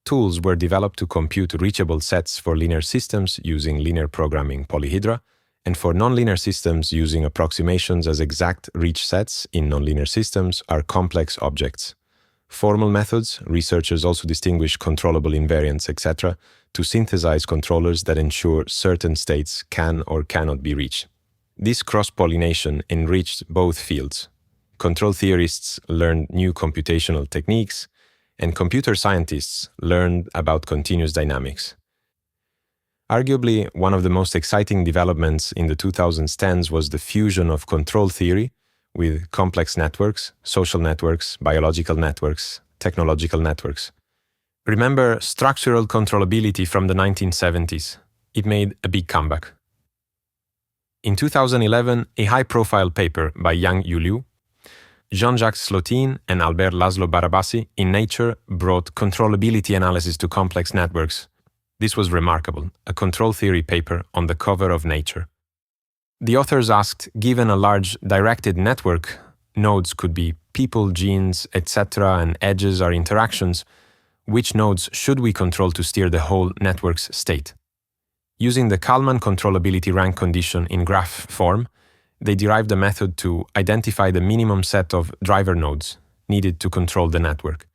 Tools were developed to compute reachable sets for linear systems using linear programming polyhedra, and for nonlinear systems using approximations as exact reach sets in nonlinear systems are complex objects. Formal methods, researchers also distinguish controllable invariants, etc., to synthesize controllers that ensure certain states can or cannot be reached. This cross-pollination enriched both fields. Control theorists learned new computational techniques, and computer scientists learned about continuous dynamics. Arguably, one of the most exciting developments in the 2010s was the fusion of control theory with complex networks, social networks, biological networks, technological networks. Remember structural controllability from the 1970s. It made a big comeback. In 2011, a high-profile paper by Yang Yu Liu, Jean-Jacques Slotin, and Albert Laszlo Barabasi in Nature brought controllability analysis to complex networks This was remarkable, a control theory paper on the cover of Nature. The authors asked, given a large directed network, nodes could be people, genes, etc., and edges are interactions, which nodes should we control to steer the whole network's state? Using the Kálmán controllability rank condition in graph form, they derived a method to identify the minimum set of driver nodes needed to control the network.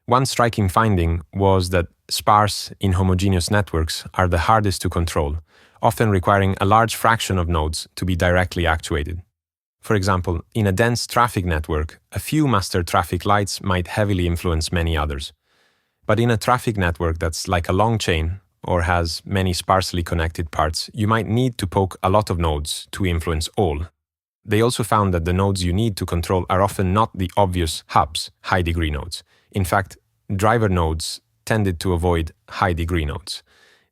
One striking finding was that sparse, inhomogeneous networks are the hardest to control, often requiring a large fraction of nodes to be directly actuated. For example, in a dense traffic network, a few master traffic lights might heavily influence many others. But in a traffic network that's like a long chain, or has many sparsely connected parts, you might need to poke a lot of nodes to influence all. They also found that the nodes you need to control are often not the obvious hubs, high-degree nodes. In fact, driver nodes tended to avoid high-degree nodes.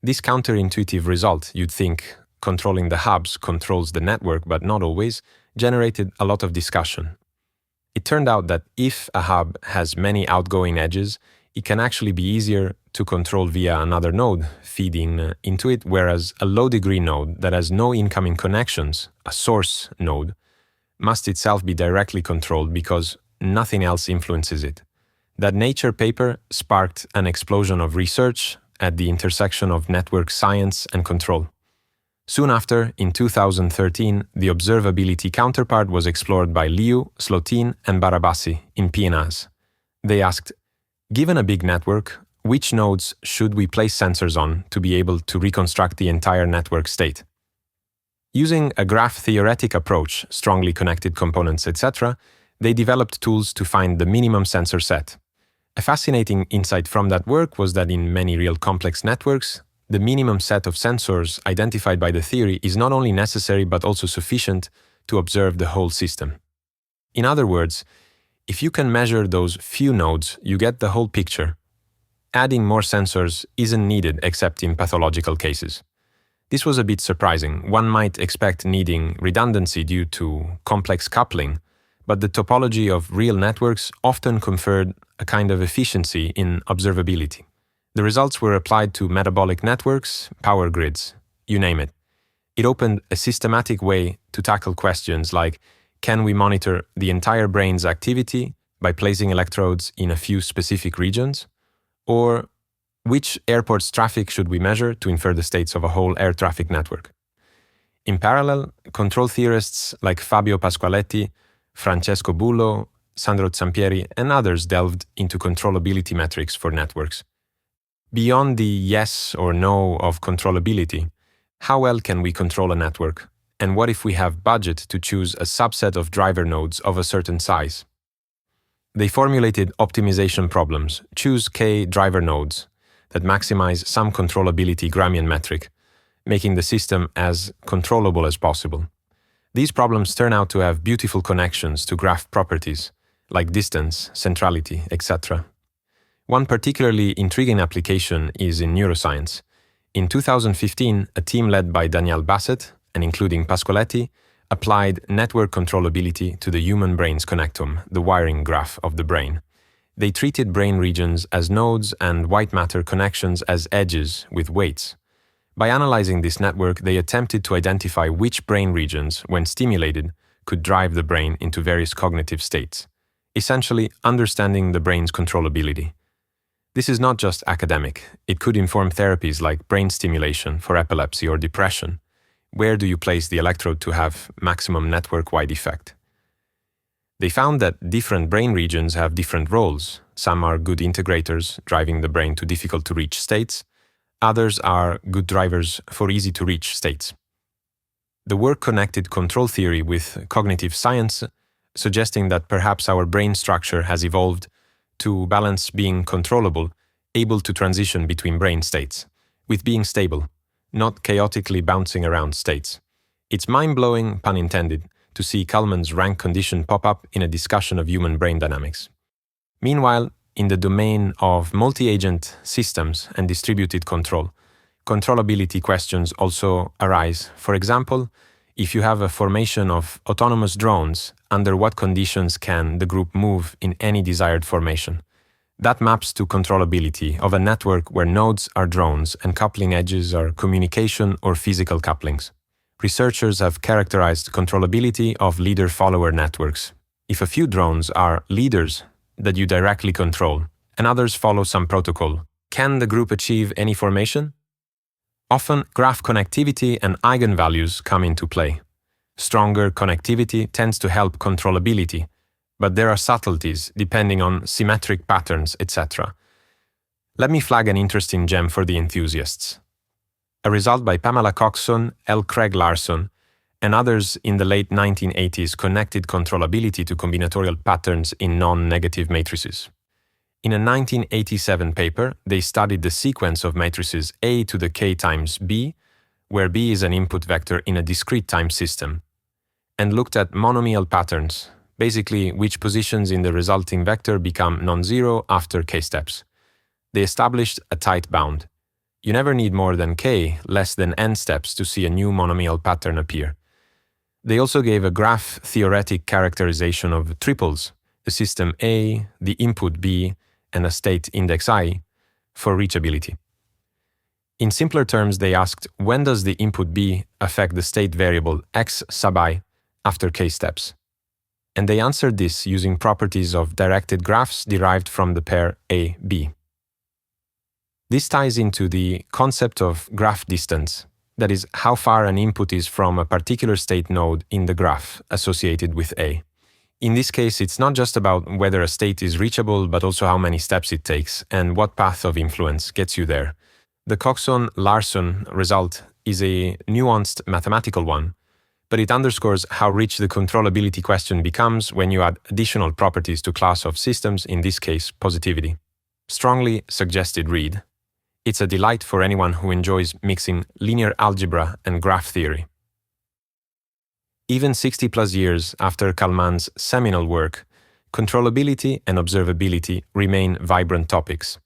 This counterintuitive result, you'd think controlling the hubs controls the network, but not always, generated a lot of discussion. It turned out that if a hub has many outgoing edges, it can actually be easier to control via another node feeding into it, whereas a low-degree node that has no incoming connections, a source node, must itself be directly controlled because nothing else influences it. That Nature paper sparked an explosion of research at the intersection of network science and control. Soon after, in 2013, the observability counterpart was explored by Liu, Slotin, and Barabasi in PNAS. They asked, given a big network, which nodes should we place sensors on to be able to reconstruct the entire network state? Using a graph-theoretic approach, strongly connected components, etc., they developed tools to find the minimum sensor set. A fascinating insight from that work was that in many real complex networks, the minimum set of sensors identified by the theory is not only necessary but also sufficient to observe the whole system. In other words, if you can measure those few nodes, you get the whole picture. Adding more sensors isn't needed except in pathological cases. This was a bit surprising. One might expect needing redundancy due to complex coupling, but the topology of real networks often conferred a kind of efficiency in observability. The results were applied to metabolic networks, power grids, you name it. It opened a systematic way to tackle questions like, can we monitor the entire brain's activity by placing electrodes in a few specific regions? Or which airport's traffic should we measure to infer the states of a whole air traffic network? In parallel, control theorists like Fabio Pasqualetti, Francesco Bullo, Sandro Zampieri, and others delved into controllability metrics for networks. Beyond the yes or no of controllability, how well can we control a network? And what if we have budget to choose a subset of driver nodes of a certain size? They formulated optimization problems, choose K driver nodes, that maximize some controllability Gramian metric, making the system as controllable as possible. These problems turn out to have beautiful connections to graph properties, like distance, centrality, etc. One particularly intriguing application is in neuroscience. In 2015, a team led by Daniel Bassett, and including Pasqualetti, applied network controllability to the human brain's connectome, the wiring graph of the brain. They treated brain regions as nodes and white matter connections as edges with weights. By analyzing this network, they attempted to identify which brain regions, when stimulated, could drive the brain into various cognitive states, essentially understanding the brain's controllability. This is not just academic. It could inform therapies like brain stimulation for epilepsy or depression. Where do you place the electrode to have maximum network-wide effect? They found that different brain regions have different roles. Some are good integrators, driving the brain to difficult-to-reach states. Others are good drivers for easy-to-reach states. The work connected control theory with cognitive science, suggesting that perhaps our brain structure has evolved to balance being controllable, able to transition between brain states, with being stable, not chaotically bouncing around states. It's mind-blowing, pun intended, to see Kalman's rank condition pop up in a discussion of human brain dynamics. Meanwhile, in the domain of multi-agent systems and distributed control, controllability questions also arise. For example, if you have a formation of autonomous drones, under what conditions can the group move in any desired formation? That maps to controllability of a network where nodes are drones and coupling edges are communication or physical couplings. Researchers have characterized controllability of leader-follower networks. If a few drones are leaders that you directly control and others follow some protocol, can the group achieve any formation? Often, graph connectivity and eigenvalues come into play. Stronger connectivity tends to help controllability, but there are subtleties depending on symmetric patterns, etc. Let me flag an interesting gem for the enthusiasts. A result by Pamela Coxon, L. Craig Larson, and others in the late 1980s connected controllability to combinatorial patterns in non-negative matrices. In a 1987 paper, they studied the sequence of matrices A to the k times B, where B is an input vector in a discrete time system, and looked at monomial patterns, basically which positions in the resulting vector become non-zero after k steps. They established a tight bound. You never need more than k less than n steps to see a new monomial pattern appear. They also gave a graph-theoretic characterization of triples, a system A, the input B, and a state index I, for reachability. In simpler terms, they asked, when does the input B affect the state variable x sub I after k steps? And they answered this using properties of directed graphs derived from the pair A-B. This ties into the concept of graph distance, that is, how far an input is from a particular state node in the graph associated with A. In this case, it's not just about whether a state is reachable, but also how many steps it takes and what path of influence gets you there. The Coxon-Larson result is a nuanced mathematical one, but it underscores how rich the controllability question becomes when you add additional properties to class of systems, in this case, positivity. Strongly suggested read. It's a delight for anyone who enjoys mixing linear algebra and graph theory. Even 60+ years after Kálmán's seminal work, controllability and observability remain vibrant topics,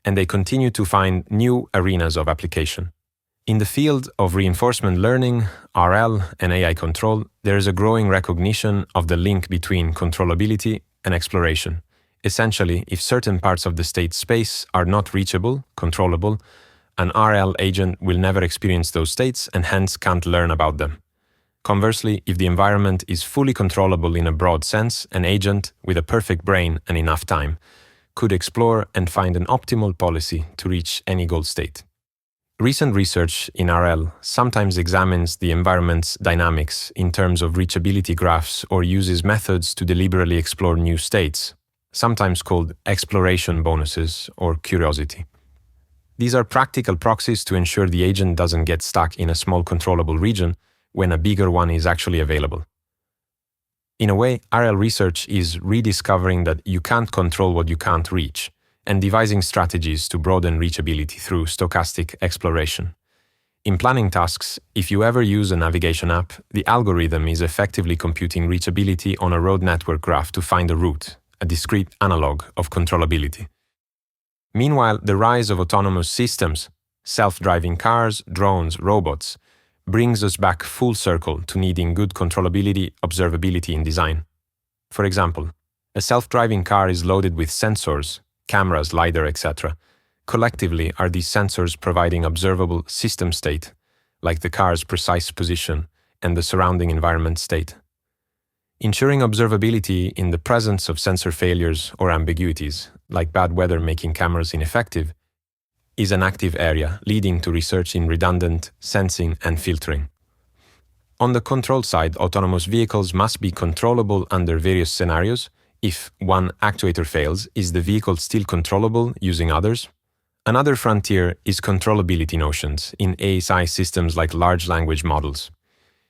and they continue to find new arenas of application. In the field of reinforcement learning, RL, and AI control, there is a growing recognition of the link between controllability and exploration. Essentially, if certain parts of the state space are not reachable, controllable, an RL agent will never experience those states and hence can't learn about them. Conversely, if the environment is fully controllable in a broad sense, an agent with a perfect brain and enough time could explore and find an optimal policy to reach any goal state. Recent research in RL sometimes examines the environment's dynamics in terms of reachability graphs or uses methods to deliberately explore new states, sometimes called exploration bonuses or curiosity. These are practical proxies to ensure the agent doesn't get stuck in a small controllable region when a bigger one is actually available. In a way, RL research is rediscovering that you can't control what you can't reach, and devising strategies to broaden reachability through stochastic exploration. In planning tasks, if you ever use a navigation app, the algorithm is effectively computing reachability on a road network graph to find a route, a discrete analog of controllability. Meanwhile, the rise of autonomous systems, self-driving cars, drones, robots, brings us back full circle to needing good controllability observability in design. For example, a self-driving car is loaded with sensors, cameras, LiDAR, etc. Collectively, are these sensors providing observable system state, like the car's precise position and the surrounding environment state? Ensuring observability in the presence of sensor failures or ambiguities, like bad weather making cameras ineffective, is an active area leading to research in redundant sensing and filtering. On the control side, autonomous vehicles must be controllable under various scenarios. If one actuator fails, is the vehicle still controllable using others? Another frontier is controllability notions in ASI systems like large language models.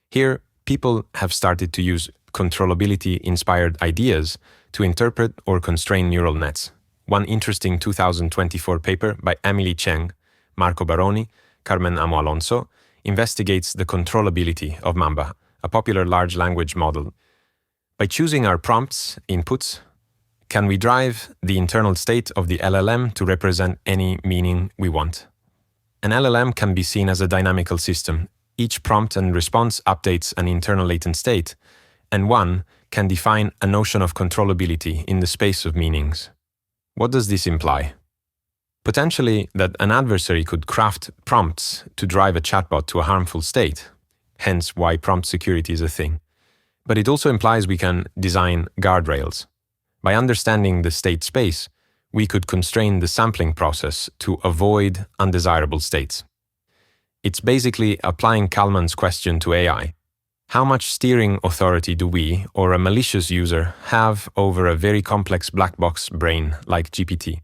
Here, people have started to use controllability-inspired ideas to interpret or constrain neural nets. One interesting 2024 paper by Emily Cheng, Marco Baroni, Carmen Amo Alonso investigates the controllability of Mamba, a popular large language model. By choosing our prompts, inputs, can we drive the internal state of the LLM to represent any meaning we want? An LLM can be seen as a dynamical system. Each prompt and response updates an internal latent state, and one can define a notion of controllability in the space of meanings. What does this imply? Potentially that an adversary could craft prompts to drive a chatbot to a harmful state, hence why prompt security is a thing. But it also implies we can design guardrails. By understanding the state space, we could constrain the sampling process to avoid undesirable states. It's basically applying Kalman's question to AI. How much steering authority do we, or a malicious user, have over a very complex black box brain like GPT?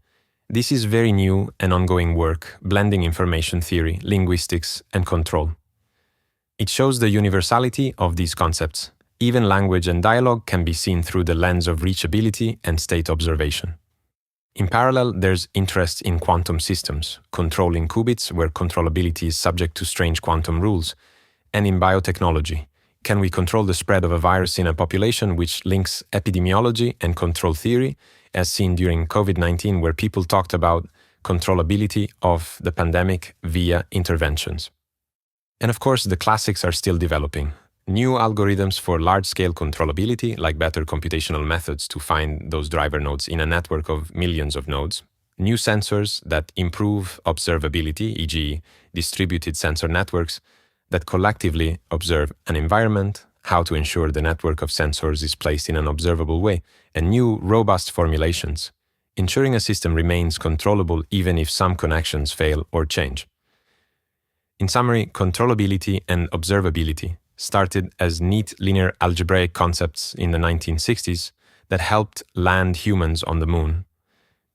This is very new and ongoing work, blending information theory, linguistics, and control. It shows the universality of these concepts. Even language and dialogue can be seen through the lens of reachability and state observation. In parallel, there's interest in quantum systems, controlling qubits where controllability is subject to strange quantum rules, and in biotechnology. Can we control the spread of a virus in a population, which links epidemiology and control theory, as seen during COVID-19, where people talked about controllability of the pandemic via interventions. And of course, the classics are still developing. New algorithms for large-scale controllability, like better computational methods to find those driver nodes in a network of millions of nodes. New sensors that improve observability, e.g. distributed sensor networks, that collectively observe an environment, how to ensure the network of sensors is placed in an observable way, and new robust formulations, ensuring a system remains controllable even if some connections fail or change. In summary, controllability and observability started as neat linear algebraic concepts in the 1960s that helped land humans on the moon.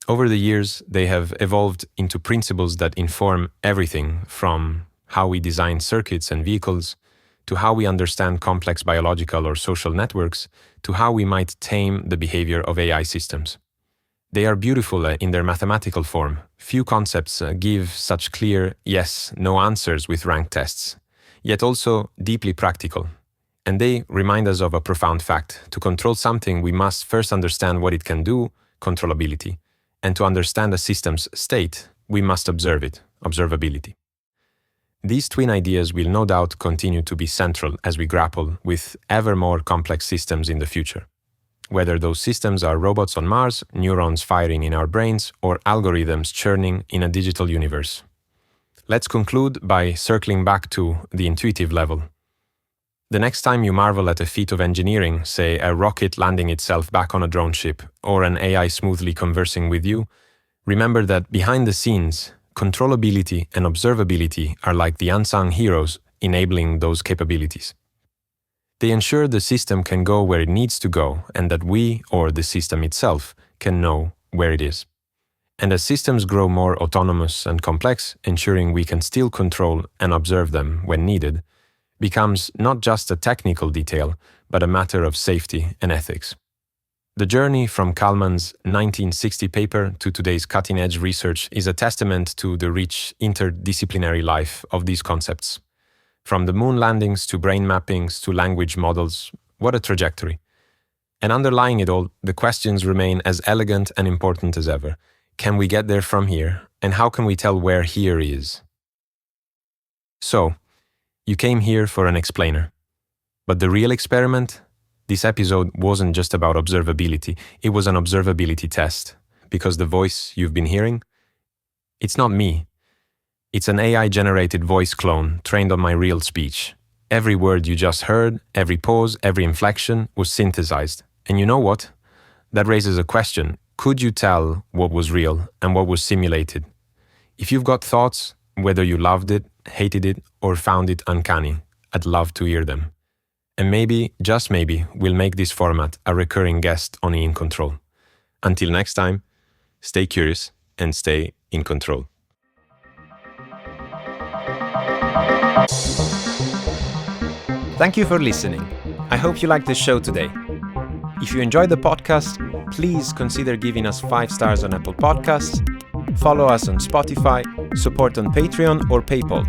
Over the years, they have evolved into principles that inform everything from how we design circuits and vehicles, to how we understand complex biological or social networks, to how we might tame the behavior of AI systems. They are beautiful in their mathematical form. Few concepts give such clear yes, no answers with ranked tests, yet also deeply practical. And they remind us of a profound fact. To control something, we must first understand what it can do, controllability. And to understand a system's state, we must observe it, observability. These twin ideas will no doubt continue to be central as we grapple with ever more complex systems in the future. Whether those systems are robots on Mars, neurons firing in our brains, or algorithms churning in a digital universe. Let's conclude by circling back to the intuitive level. The next time you marvel at a feat of engineering, say a rocket landing itself back on a drone ship, or an AI smoothly conversing with you, remember that behind the scenes, controllability and observability are like the unsung heroes enabling those capabilities. They ensure the system can go where it needs to go and that we, or the system itself, can know where it is. And as systems grow more autonomous and complex, ensuring we can still control and observe them when needed, becomes not just a technical detail, but a matter of safety and ethics. The journey from Kálmán's 1960 paper to today's cutting-edge research is a testament to the rich interdisciplinary life of these concepts. From the moon landings to brain mappings to language models, what a trajectory. And underlying it all, the questions remain as elegant and important as ever. Can we get there from here? And how can we tell where here is? So, you came here for an explainer. But the real experiment? This episode wasn't just about observability, it was an observability test. Because the voice you've been hearing? It's not me. It's an AI-generated voice clone trained on my real speech. Every word you just heard, every pause, every inflection was synthesized. And you know what? That raises a question. Could you tell what was real and what was simulated? If you've got thoughts, whether you loved it, hated it, or found it uncanny, I'd love to hear them. And maybe, just maybe, we'll make this format a recurring guest on inControl. Until next time, stay curious and stay in control. Thank you for listening. I hope you liked the show today. If you enjoyed the podcast, please consider giving us 5 stars on Apple Podcasts, follow us on Spotify, support on Patreon or PayPal,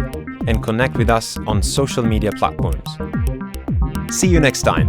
and connect with us on social media platforms. See you next time.